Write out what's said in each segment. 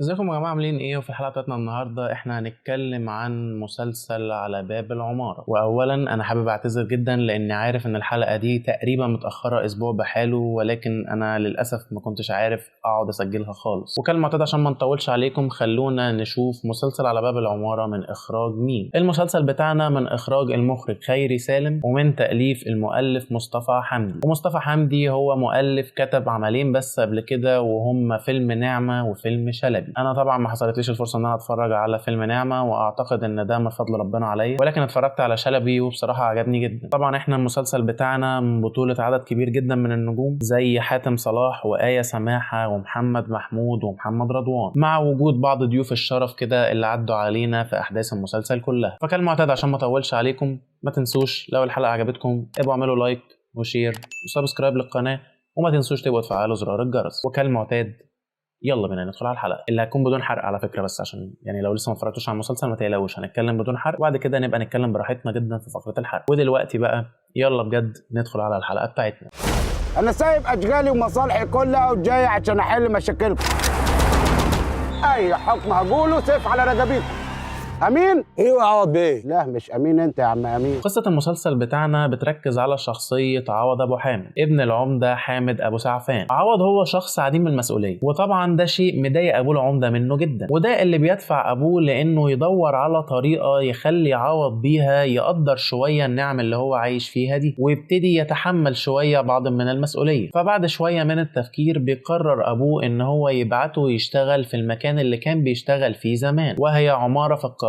ازيكم يا جماعة عاملين ايه؟ وفي الحلقة بتاعتنا النهاردة احنا هنتكلم عن مسلسل على باب العمارة. واولا انا حابب اعتذر جدا لاني عارف ان الحلقة دي تقريبا متأخرة اسبوع بحاله، ولكن انا للأسف ما كنتش عارف اقعد اسجلها خالص. وكالمعتاد عشان ما نطولش عليكم خلونا نشوف مسلسل على باب العمارة من اخراج مين. المسلسل بتاعنا من اخراج المخرج خيري سالم ومن تأليف المؤلف مصطفى حمدي. ومصطفى حمدي هو مؤلف كتب عملين بس قبل كده وهم فيلم نعمة وفيلم شلبي. انا طبعا ما حصلتليش الفرصه ان انا اتفرج على فيلم نعمه، واعتقد ان ده من فضل ربنا عليا، ولكن اتفرجت على شلبي وبصراحه عجبني جدا. طبعا احنا المسلسل بتاعنا من بطوله عدد كبير جدا من النجوم زي حاتم صلاح وآية سماحه ومحمد محمود ومحمد رضوان، مع وجود بعض ضيوف الشرف كده اللي عدوا علينا في احداث المسلسل كلها. فكالمعتاد عشان ما اطولش عليكم ما تنسوش لو الحلقه عجبتكم ابقوا اعملوا لايك وشير وسبسكرايب للقناه، وما تنسوش تبقوا تفعلوا زرار الجرس. وكالمعتاد يلا بينا ندخل على الحلقه اللي هتكون بدون حرق على فكره، بس عشان يعني لو لسه ما اتفرجتوش على المسلسل ما تقلقوش، هنتكلم بدون حرق وبعد كده نبقى نتكلم براحتنا جدا في فقره الحرق. ودلوقتي بقى يلا بجد ندخل على الحلقه بتاعتنا. انا سايب اشغالي ومصالحي كلها وجاي عشان احل مشاكلكم. اي حكم هقوله سيف على رقبتكم. امين؟ ايوه يا عوض بيه. لا مش امين انت يا عم امين. قصة المسلسل بتاعنا بتركز على شخصية عوض أبو حامد ابن العمدة حامد أبو سعفان. عوض هو شخص عديم المسؤولية، وطبعا ده شيء مضايق أبوه العمدة منه جدا، وده اللي بيدفع أبوه لأنه يدور على طريقة يخلي عوض بيها يقدر شوية النعم اللي هو عايش فيها دي، ويبتدي يتحمل شوية بعض من المسؤولية. فبعد شوية من التفكير بيقرر أبوه إن هو يبعته يشتغل في المكان اللي كان بيشتغل فيه زمان، وهي عمارة في القاهرة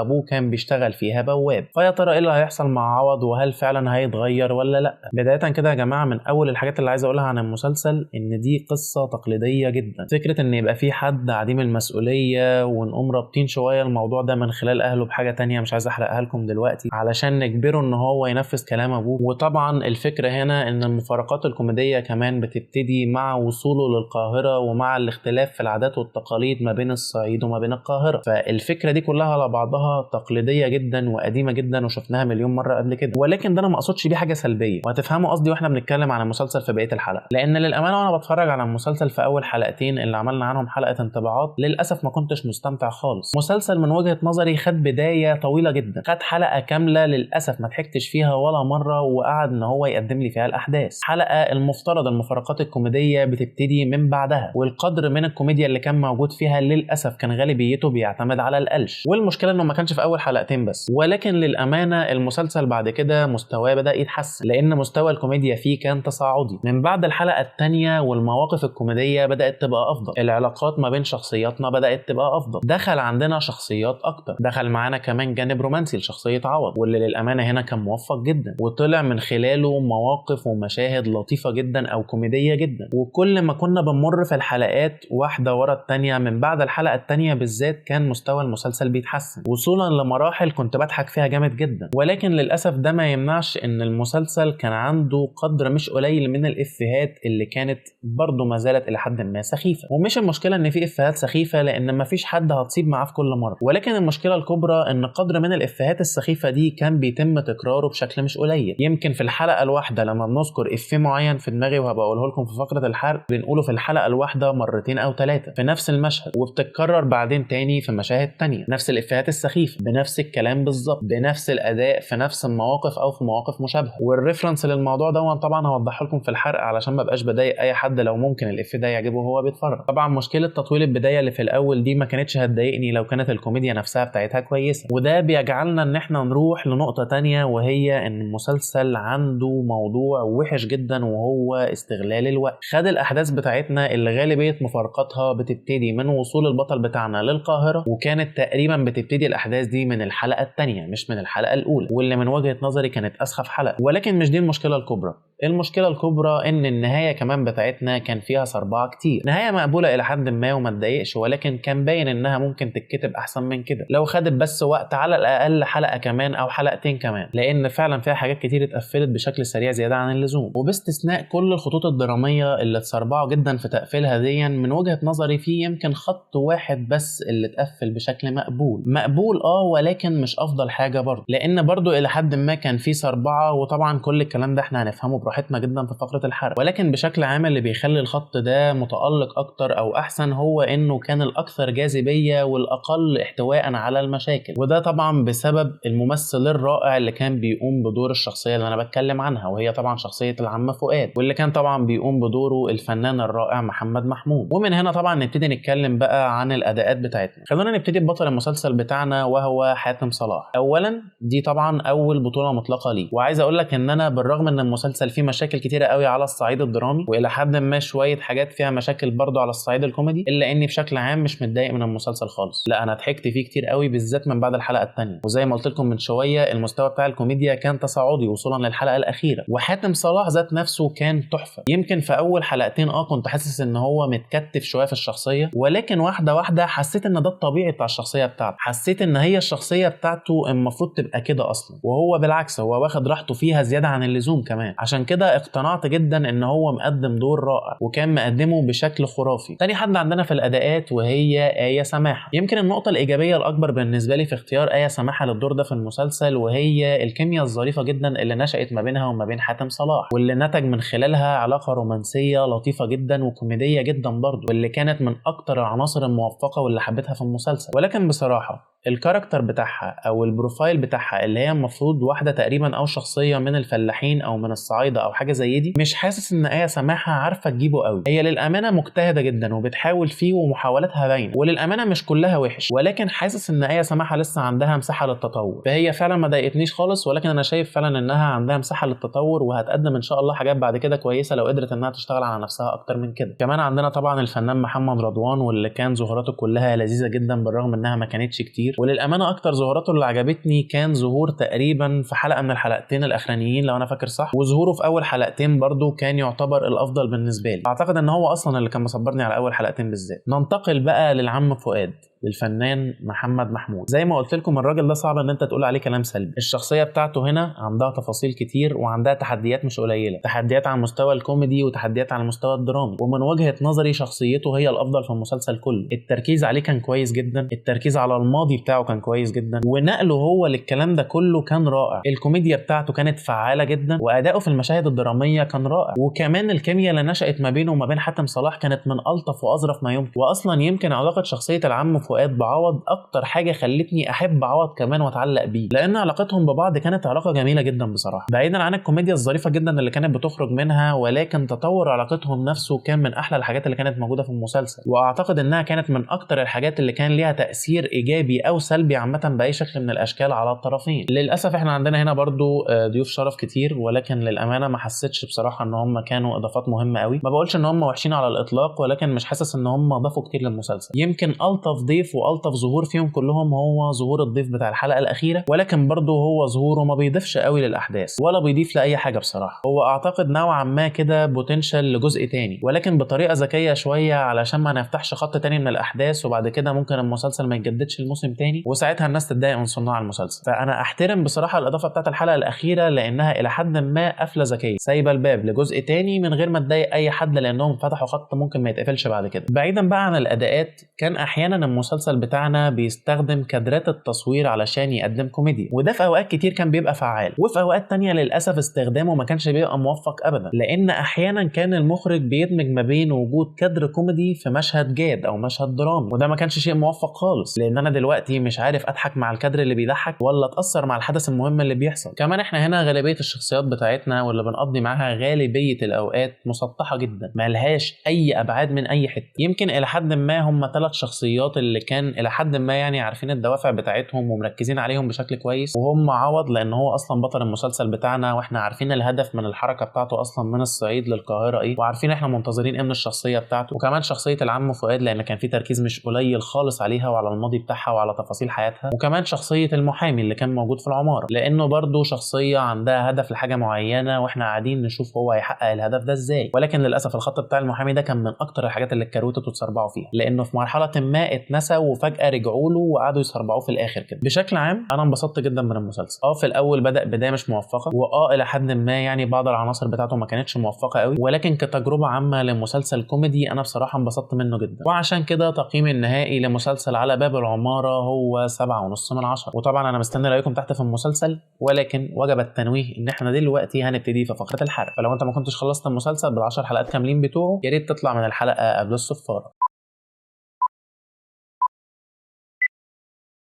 ابوه كان بيشتغل فيها بواب. فيا ترى ايه اللي هيحصل مع عوض، وهل فعلا هيتغير ولا لا؟ بدايه كده يا جماعه من اول الحاجات اللي عايز اقولها عن المسلسل ان دي قصه تقليديه جدا. فكره ان يبقى في حد عديم المسؤوليه ونقوم رابطين شويه الموضوع ده من خلال اهله بحاجه تانية مش عايز احرقها لكم دلوقتي علشان نجبره ان هو ينفذ كلام ابوه. وطبعا الفكره هنا ان المفارقات الكوميديه كمان بتبتدي مع وصوله للقاهره ومع الاختلاف في العادات والتقاليد ما بين الصعيد وما بين القاهره. فالفكره دي كلها على بعضها تقليديه جدا وقديمه جدا وشفناها مليون مره قبل كده، ولكن ده انا ما اقصدش بيه حاجه سلبيه، وهتفهموا قصدي واحنا بنتكلم عن المسلسل في بقيه الحلقه. لان للامانه وانا بتفرج على المسلسل في اول حلقتين اللي عملنا عنهم حلقه انطباعات للاسف ما كنتش مستمتع خالص. مسلسل من وجهه نظري خد بدايه طويله جدا، خد حلقه كامله للاسف ما ضحكتش فيها ولا مره، وقعد ان هو يقدم لي فيها الاحداث. حلقه المفترض المفارقات الكوميديه بتبتدي من بعدها، والقدر من الكوميديا اللي كان موجود فيها للاسف كان غالبيته بيعتمد على القلش. والمشكله انه ما كانش في اول حلقتين بس، ولكن للامانه المسلسل بعد كده مستواه بدا يتحسن، لان مستوى الكوميديا فيه كان تصاعدي من بعد الحلقه الثانيه، والمواقف الكوميديه بدات تبقى افضل، العلاقات ما بين شخصياتنا بدات تبقى افضل، دخل عندنا شخصيات اكتر، دخل معانا كمان جانب رومانسي لشخصيه عوض واللي للامانه هنا كان موفق جدا، وطلع من خلاله مواقف ومشاهد لطيفه جدا او كوميديه جدا. وكل ما كنا بنمر في الحلقات واحده ورا الثانيه من بعد الحلقه الثانيه بالذات كان مستوى المسلسل بيتحسن، وصولا لمراحل كنت بضحك فيها جامد جدا. ولكن للاسف ده ما يمنعش ان المسلسل كان عنده قدر مش قليل من الافيهات اللي كانت برضه ما زالت الى حد ما سخيفه. ومش المشكله ان في افيهات سخيفه، لان ما فيش حد هتصيب معاه في كل مره، ولكن المشكله الكبرى ان قدر من الافيهات السخيفه دي كان بيتم تكراره بشكل مش قليل. يمكن في الحلقه الواحده لما بنذكر افيه معين في دماغي وهبقى اقوله لكم في فقره الحرق بنقوله في الحلقه الواحده مرتين او ثلاثه في نفس المشهد، وبتتكرر بعدين تاني في مشاهد تانية، نفس الافيهات السخيفه بنفس الكلام بالظبط بنفس الاداء في نفس المواقف او في مواقف مشابهه. والريفرنس للموضوع ده طبعا هوضحه لكم في الحرق علشان ما بقاش بضايق اي حد لو ممكن الافيه ده يعجبه وهو بيتفرج. طبعا مشكله تطويل البدايه اللي في الاول دي ما كانتش هتضايقني لو كانت الكوميديا نفسها بتاعتها كويسه، وده بيجعلنا ان احنا نروح لنقطه تانية، وهي ان المسلسل عنده موضوع وحش جدا وهو استغلال الوقت. خد الاحداث بتاعتنا اللي غالبيه مفارقاتها بتبتدي من وصول البطل بتاعنا للقاهره، وكانت تقريبا بتبتدي الاحداث دي من الحلقه الثانيه مش من الحلقه الاولى، واللي من وجهه نظري كانت اسخف حلقه. ولكن مش دي المشكله الكبرى. المشكله الكبرى ان النهايه كمان بتاعتنا كان فيها صربعه كتير. نهايه مقبوله الى حد ما وما تضايقش، ولكن كان باين انها ممكن تتكتب احسن من كده لو خدت بس وقت على الاقل حلقه كمان او حلقتين كمان، لان فعلا فيها حاجات كتير اتقفلت بشكل سريع زياده عن اللزوم، وباستثناء كل الخطوط الدراميه اللي اتسربعوا جدا في تقفيلها دي من وجهه نظري في يمكن خط واحد بس اللي اتقفل بشكل مقبول ولكن مش افضل حاجه برضه، لان برضه الى حد ما كان في صربعه. وطبعا كل الكلام ده احنا هنفهمه براحتنا جدا في فقره الحرق، ولكن بشكل عام اللي بيخلي الخط ده متالق اكتر او احسن هو انه كان الاكثر جاذبيه والاقل احتواء على المشاكل، وده طبعا بسبب الممثل الرائع اللي كان بيقوم بدور الشخصيه اللي انا بتكلم عنها، وهي طبعا شخصيه العم فؤاد، واللي كان طبعا بيقوم بدوره الفنان الرائع محمد محمود. ومن هنا طبعا نبتدي نتكلم بقى عن الاداءات بتاعتنا. خلونا نبتدي ببطل المسلسل بتاعنا وهو حاتم صلاح. اولا دي طبعا اول بطوله مطلقه ليه، وعايز اقول لك ان انا بالرغم ان المسلسل فيه مشاكل كتيره قوي على الصعيد الدرامي والى حد ما شويه حاجات فيها مشاكل برضه على الصعيد الكوميدي، الا اني بشكل عام مش متضايق من المسلسل خالص. لا انا ضحكت فيه كتير قوي بالذات من بعد الحلقه الثانيه، وزي ما قلت لكم من شويه المستوى بتاع الكوميديا كان تصاعدي وصولا للحلقه الاخيره، وحاتم صلاح ذات نفسه كان تحفه. يمكن في اول حلقتين كنت حاسس ان هو متكتف شويه في الشخصيه، ولكن واحده واحده حسيت ان ده الطبيعي بتاع الشخصيه بتاعته، حسيت ان هي الشخصيه بتاعته المفروض تبقى كده اصلا، وهو بالعكس هو واخد راحته فيها زياده عن اللزوم كمان. عشان كده اقتنعت جدا ان هو مقدم دور رائع، وكان مقدمه بشكل خرافي. تاني حد عندنا في الاداءات وهي آية سماحة. يمكن النقطه الايجابيه الاكبر بالنسبه لي في اختيار آية سماحة للدور ده في المسلسل وهي الكيمياء الظريفه جدا اللي نشأت ما بينها وما بين حاتم صلاح، واللي نتج من خلالها علاقه رومانسيه لطيفه جدا وكوميديه جدا برضه، واللي كانت من اكتر العناصر الموفقه واللي حبيتها في المسلسل. ولكن بصراحه الكاركتر بتاعها او البروفايل بتاعها اللي هي المفروض واحده تقريبا او شخصيه من الفلاحين او من الصعايده او حاجه زي دي، مش حاسس ان آية سماحة عارفه تجيبه قوي. هي للامانه مجتهده جدا وبتحاول فيه ومحاولاتها باينه، وللامانه مش كلها وحش، ولكن حاسس ان آية سماحة لسه عندها مساحه للتطور. فهي فعلا ما ضايقتنيش خالص، ولكن انا شايف فعلا انها عندها مساحه للتطور وهتقدم ان شاء الله حاجات بعد كده كويسه لو قدرت انها تشتغل على نفسها اكتر من كده. كمان عندنا طبعا الفنان محمد رضوان، واللي كان ظهوراته كلها لذيذه جدا بالرغم انها ما كانتش كتير، وللامانه اكتر ظهوراته اللي عجبتني كان ظهور تقريبا في حلقه من الحلقتين الاخرانيين لو انا فاكر صح، وظهوره في اول حلقتين برضو كان يعتبر الافضل بالنسبه لي. اعتقد ان هو اصلا اللي كان مصبرني على اول حلقتين بالذات. ننتقل بقى للعم فؤاد للفنان محمد محمود. زي ما قلت لكم الراجل ده صعب ان انت تقول عليه كلام سلبي. الشخصيه بتاعته هنا عندها تفاصيل كتير وعندها تحديات مش قليله، تحديات على المستوى الكوميدي وتحديات على المستوى الدرامي، ومن وجهه نظري شخصيته هي الافضل في المسلسل كله. التركيز عليه كان كويس جدا، التركيز على الماضي بتاعه كان كويس جدا، ونقله هو للكلام ده كله كان رائع. الكوميديا بتاعته كانت فعاله جدا، واداؤه في المشاهد الدراميه كان رائع، وكمان الكيمياء اللي نشأت ما بينه وما بين حاتم صلاح كانت من الطف واظرف ما يمكن. واصلا يمكن علاقه شخصيه العم فؤاد بعوض اكتر حاجه خلتني احب عوض كمان واتعلق بيه، لان علاقتهم ببعض كانت علاقه جميله جدا بصراحه، بعيدا عن الكوميديا الظريفه جدا اللي كانت بتخرج منها، ولكن تطور علاقتهم نفسه كان من احلى الحاجات اللي كانت موجوده في المسلسل، واعتقد انها كانت من اكتر الحاجات اللي كان ليها تاثير ايجابي او سلبي عامه باي شكل من الاشكال على الطرفين. للاسف احنا عندنا هنا برضو ضيوف شرف كتير، ولكن للامانه ما حسيتش بصراحه ان هم كانوا اضافات مهمه قوي. ما بقولش ان هم وحشين على الاطلاق، ولكن مش حاسس ان هم ضافوا كتير للمسلسل. يمكن الطف ضيف والطف ظهور فيهم كلهم هو ظهور الضيف بتاع الحلقه الاخيره، ولكن برضه هو ظهوره ما بيضيفش قوي للاحداث ولا بيضيف لاي حاجه بصراحه. هو اعتقد نوعا ما كده بوتنشال لجزء تاني، ولكن بطريقه ذكيه شويه علشان ما نفتحش خط تاني من الاحداث وبعد كده ممكن المسلسل ما يتجددش الموسم تاني، وساعتها الناس تتضايق من صناع المسلسل. فانا احترم بصراحه الاضافه بتاعت الحلقه الاخيره لانها الى حد ما قفله ذكيه سايبه الباب لجزء تاني من غير ما تضايق اي حد، لانهم فتحوا خط ممكن ما يتقفلش بعد كده. بعيدا بقى عن الاداءات، كان احيانا المسلسل بتاعنا بيستخدم كادرات التصوير علشان يقدم كوميديا، وده في اوقات كتير كان بيبقى فعال، وفي اوقات تانية للاسف استخدامه ما كانش بيبقى موفق ابدا، لان احيانا كان المخرج بيدمج ما بين وجود كادر كوميدي في مشهد جاد او مشهد درامي، وده ما كانش شيء موفق خالص، لان انا دلوقتي مش عارف اضحك مع الكادر اللي بيضحك ولا اتاثر مع الحدث المهم اللي بيحصل. كمان احنا هنا غالبيه الشخصيات بتاعتنا واللي بنقضي معاها غالبيه الاوقات مسطحه جدا، ما لهاش اي ابعاد من اي حته. يمكن الى حد ما هم 3 شخصيات اللي كان الى حد ما يعني عارفين الدوافع بتاعتهم ومركزين عليهم بشكل كويس، وهم عوض لان هو اصلا بطل المسلسل بتاعنا، واحنا عارفين الهدف من الحركه بتاعته اصلا من الصعيد للقاهره ايه، وعارفين احنا منتظرين ايه من الشخصيه بتاعته. وكمان شخصيه العم فؤاد لان كان في تركيز مش قليل خالص عليها وعلى الماضي بتاعها وعلى تفاصيل حياتها، وكمان شخصيه المحامي اللي كان موجود في العماره لانه برضه شخصيه عندها هدف لحاجه معينه، واحنا قاعدين نشوف هو هيحقق الهدف ده ازاي. ولكن للاسف الخط بتاع المحامي ده كان من اكتر الحاجات اللي اتكروتت واتسربعوا فيها، لانه في مرحله ما اتنسى اتنسى وفجاه رجعوا له وقعدوا يسربعوه في الاخر كده. بشكل عام انا انبسطت جدا من المسلسل. في الاول بدا بدايه مش موفقه، الى حد ما يعني بعض العناصر بتاعته ما كانتش موفقه قوي، ولكن كتجربه عامه لمسلسل كوميدي انا بصراحه انبسطت منه جدا. وعشان كده تقييمي النهائي لمسلسل على باب العماره هو 7.5 من 10. وطبعا انا مستني رايكم تحت في المسلسل، ولكن وجب التنويه ان احنا دلوقتي هنبتدي في فقره الحرق. فلو انت ما كنتش خلصت المسلسل بال10 حلقات كاملين بتوعه يا ريت تطلع من الحلقه قبل الصفاره.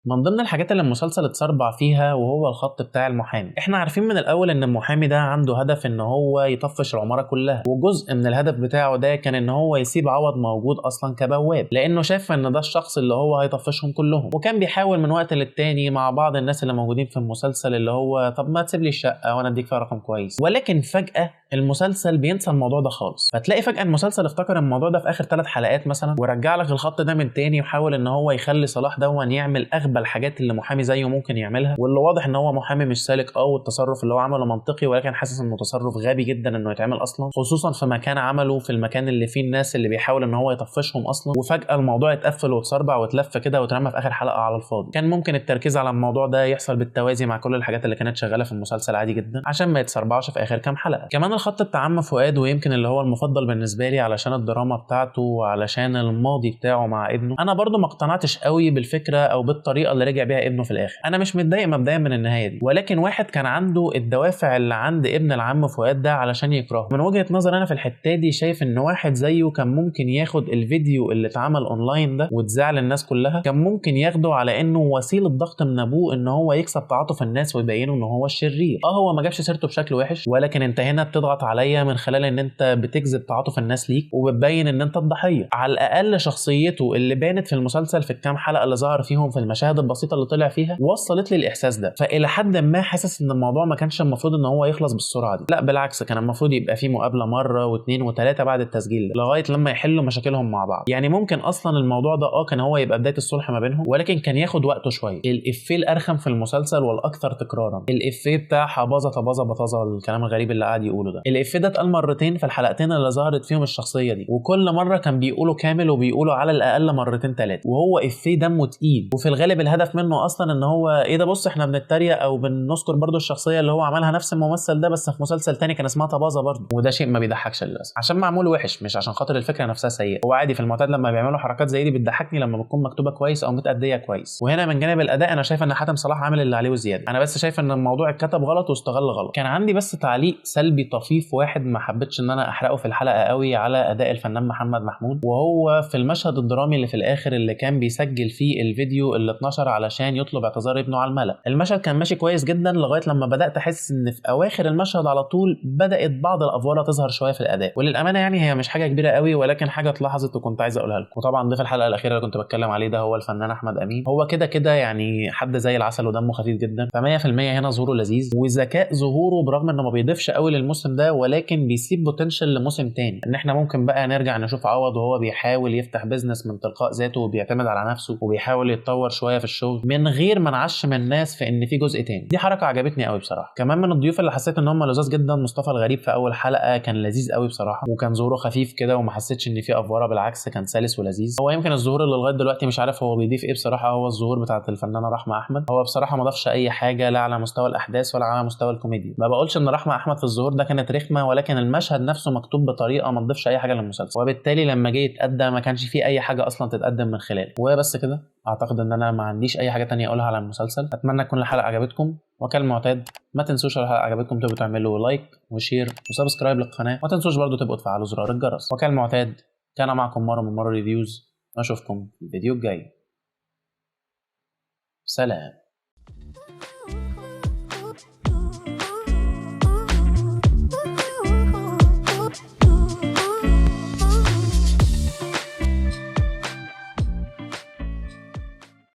من ضمن الحاجات اللي المسلسل اتسربع فيها وهو الخط بتاع المحامي. احنا عارفين من الاول ان المحامي ده عنده هدف ان هو يطفش العماره كلها، وجزء من الهدف بتاعه ده كان ان هو يسيب عوض موجود اصلا كبواب، لانه شاف ان ده الشخص اللي هو هيطفشهم كلهم. وكان بيحاول من وقت للتاني مع بعض الناس اللي موجودين في المسلسل اللي هو طب ما تسيب لي الشقه وانا اديك فيها رقم كويس، ولكن فجاه المسلسل بينسى الموضوع ده خالص. فتلاقي فجاه المسلسل افتكر الموضوع ده في اخر 3 حلقات مثلا، ورجع لك الخط ده من تاني وحاول ان هو يخلي صلاح دون يعمل اغبى الحاجات اللي محامي زيه ممكن يعملها، واللي واضح ان هو محامي مش سالك والتصرف اللي هو عمله منطقي، ولكن حاسس انه تصرف غبي جدا انه يتعمل اصلا، خصوصا في مكان عمله في المكان اللي فيه الناس اللي بيحاول ان هو يطفشهم اصلا. وفجاه الموضوع اتقفل واتسربع واتلف كده واترمى في اخر حلقه على الفاضي. كان ممكن التركيز على الموضوع ده يحصل بالتوازي مع كل الحاجات اللي كانت شغاله في المسلسل عادي جدا عشان ما يتسربعش في اخر كام حلقه. كمان الخط بتاع عم فؤاد، ويمكن اللي هو المفضل بالنسبه لي علشان الدراما بتاعته وعلشان الماضي بتاعه مع ابنه، انا برضو ما اقتنعتش قوي بالفكره او بالطريقه اللي رجع بيها ابنه في الاخر. انا مش متضايق مبدئيا من النهايه دي، ولكن واحد كان عنده الدوافع اللي عند ابن العم فؤاد ده علشان يكرهه. من وجهه نظر انا في الحته دي شايف ان واحد زيه كان ممكن ياخد الفيديو اللي اتعمل اونلاين ده وتزعل الناس كلها، كان ممكن ياخده على انه وسيله ضغط من ابوه ان هو يكسب تعاطف الناس ويبينه ان هو الشرير. هو ما جابش سيرته بشكل وحش، ولكن انت هنا بتضغط عليا من خلال ان انت بتجذب تعاطف الناس ليك وبتبين ان انت الضحيه. على الاقل شخصيته اللي بانت في المسلسل في الكام حلقه اللي ظهر فيهم في المشاهد البسيطه اللي طلع فيها وصلت لي الاحساس ده. فالى حد ما حاسس ان الموضوع ما كانش المفروض ان هو يخلص بالسرعه دي، لا بالعكس كان المفروض يبقى فيه مقابله مره واثنين وثلاثه بعد التسجيل لغايه لما يحلوا مشاكلهم مع بعض. يعني ممكن اصلا الموضوع ده كان هو يبقى بدايه الصلح ما بينهم، ولكن كان ياخد وقته شويه. الافيه الارخم في المسلسل والاكثر تكرارا الافيه بتاع حباظه طبازه بطازه، الكلام الغريب اللي قاعد يقوله ده. الافيه ده اتقال مرتين في الحلقتين اللي ظهرت فيهم الشخصيه دي، وكل مره كان بيقوله كامل وبيقوله على الاقل مرتين 3، وهو افيه دمه تقيل. وفي الغالب الهدف منه اصلا ان هو ايه ده، بص احنا بنتريق او بنذكر برضو الشخصيه اللي هو عملها نفس الممثل ده بس في مسلسل تاني كان اسمها طبازه برضو، وده شيء ما بيضحكش للاسف عشان معمول وحش، مش عشان خاطر الفكره نفسها سيئه. هو عادي في المعتاد لما بيعملوا حركات زي دي بتضحكني لما بتكون مكتوبه كويس او متأديه كويس. وهنا من جانب الاداء انا شايف ان حاتم صلاح عامل اللي عليه وزياده. انا بس شايف ان الموضوع اتكتب غلط واستغل غلط. كان عندي بس تعليق سلبي طفيف واحد ما حبيتش ان انا احرقه في الحلقه قوي على اداء الفنان محمد محمود، وهو في المشهد الدرامي اللي في الاخر اللي كان بيسجل فيه الفيديو اللي اتنشر علشان يطلب اعتذار ابنه على الملأ. المشهد كان ماشي كويس جدا لغايه لما بدات احس ان في اواخر المشهد على طول بدات بعض الافواره تظهر شويه في الاداء. وللامانه يعني هي مش حاجه كبيره قوي، ولكن حاجه اتلاحظت وكنت عايز اقولها لكم. وطبعا ضيف الحلقه الاخيره اللي كنت بتكلم عليه ده هو الفنان احمد امين. هو كده كده يعني حد زي العسل ودمه خفيف جدا، ف100% هنا ظهوره لذيذ وذكاء ظهوره، برغم انه ما بيضيفش قوي للموسم ده ولكن بيسيب بوتنشال لموسم تاني، ان احنا ممكن بقى نرجع نشوف عوض وهو بيحاول يفتح بيزنس من تلقاء ذاته وبيعتمد على نفسه وبيحاول يتطور شويه في الشغل من غير ما نعشم الناس في ان في جزء تاني. دي حركه عجبتني قوي بصراحه. كمان من الضيوف اللي حسيت ان هم لذاذ جدا مصطفى الغريب في اول حلقه، كان لذيذ قوي بصراحه، وكان ظهوره خفيف كده وما حسيتش ان في افوره، بالعكس كان سلس ولذيذ. هو يمكن الظهور اللي لغايه دلوقتي مش عارف هو بيضيف ايه بصراحه هو الظهور بتاعت الفنانه رحمه احمد. هو بصراحه ما ضافش اي حاجه لا على مستوى الاحداث ولا على مستوى الكوميديا. ما بقولش ان رحمه احمد في الظهور ده كانت رخمه، ولكن المشهد نفسه مكتوب بطريقه ما تضيفش اي حاجه للمسلسل، وبالتالي لما جه يتقدم ما كانش فيه اي حاجه اصلا تتقدم من خلاله. وبس كده اعتقد ان انا ما عنديش اي حاجه تانية اقولها على المسلسل. اتمنى تكون الحلقه عجبتكم، وكالمعتاد ما تنسوش لو الحلقه عجبتكم تبقوا تعملوا لايك وشير وسبسكرايب للقناه، ما تنسوش برضو تبقوا تفعلوا زرار الجرس. وكالمعتاد كان معكم مارو من مارو ريفيوز، اشوفكم في الفيديو الجاي. سلام.